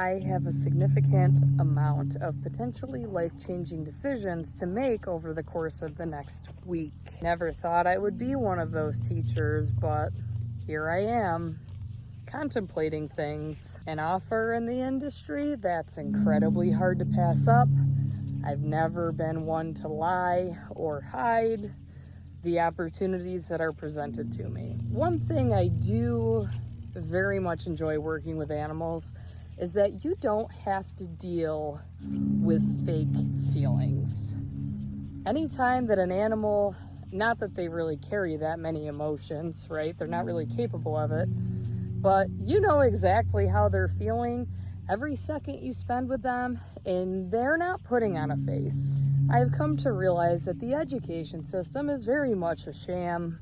I have a significant amount of potentially life-changing decisions to make over the course of the next week. Never thought I would be one of those teachers, but here I am, contemplating things. An offer in the industry that's incredibly hard to pass up. I've never been one to lie or hide the opportunities that are presented to me. One thing I do very much enjoy working with animals is that you don't have to deal with fake feelings. Anytime that an animal, not that they really carry that many emotions, right? They're not really capable of it, but you know exactly how they're feeling every second you spend with them, and they're not putting on a face. I've come to realize that the education system is very much a sham,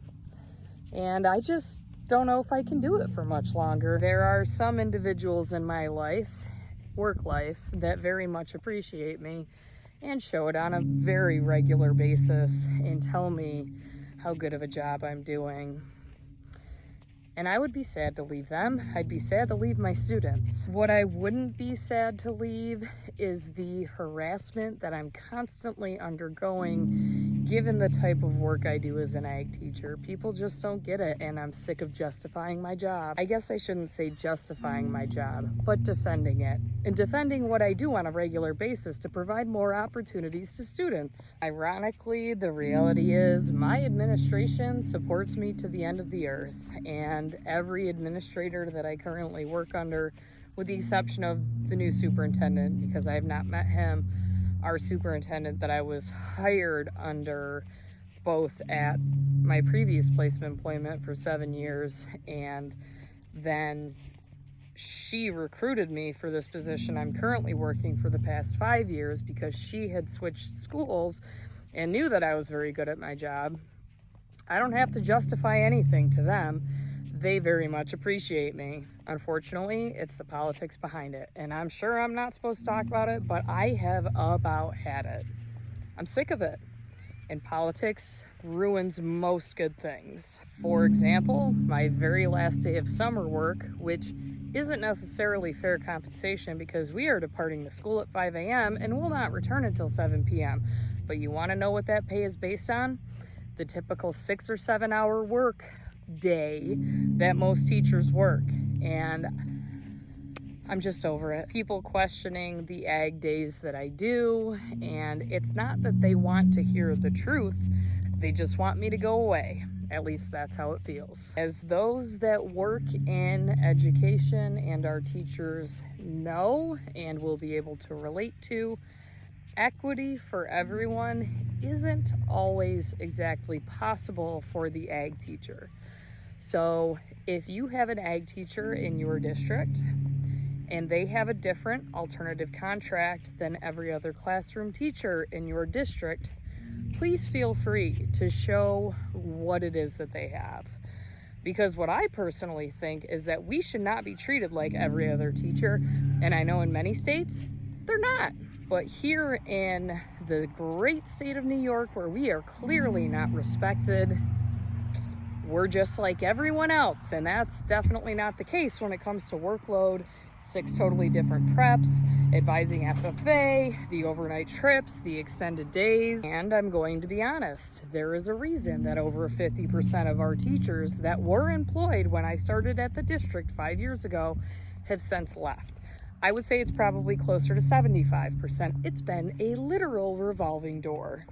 and I just don't know if I can do it for much longer. There are some individuals in my life, work life, that very much appreciate me and show it on a very regular basis and tell me how good of a job I'm doing. And I would be sad to leave them. I'd be sad to leave my students. What I wouldn't be sad to leave is the harassment that I'm constantly undergoing given the type of work I do as an ag teacher. People just don't get it, and I'm sick of justifying my job. I guess I shouldn't say justifying my job, but defending it. And defending what I do on a regular basis to provide more opportunities to students. Ironically, the reality is my administration supports me to the end of the earth, and every administrator that I currently work under, with the exception of the new superintendent, because I have not met him, our superintendent that I was hired under both at my previous place of employment for 7 years, and then she recruited me for this position I'm currently working for the past 5 years because she had switched schools and knew that I was very good at my job. I don't have to justify anything to them. They very much appreciate me. Unfortunately, it's the politics behind it. And I'm sure I'm not supposed to talk about it, but I have about had it. I'm sick of it. And politics ruins most good things. For example, my very last day of summer work, which isn't necessarily fair compensation because we are departing the school at 5 a.m. and will not return until 7 p.m. But you want to know what that pay is based on? The typical 6 or 7 hour work day that most teachers work. And I'm just over it. People questioning the ag days that I do, and it's not that they want to hear the truth, they just want me to go away. At least that's how it feels. As those that work in education and our teachers know and will be able to relate to, equity for everyone isn't always exactly possible for the ag teacher. So if you have an ag teacher in your district and they have a different alternative contract than every other classroom teacher in your district, please feel free to show what it is that they have. Because what I personally think is that we should not be treated like every other teacher. And I know in many states, they're not. But here in the great state of New York, where we are clearly not respected, we're just like everyone else. And that's definitely not the case when it comes to workload, 6 totally different preps, advising FFA, the overnight trips, the extended days. And I'm going to be honest, there is a reason that over 50% of our teachers that were employed when I started at the district 5 years ago have since left. I would say it's probably closer to 75%. It's been a literal revolving door.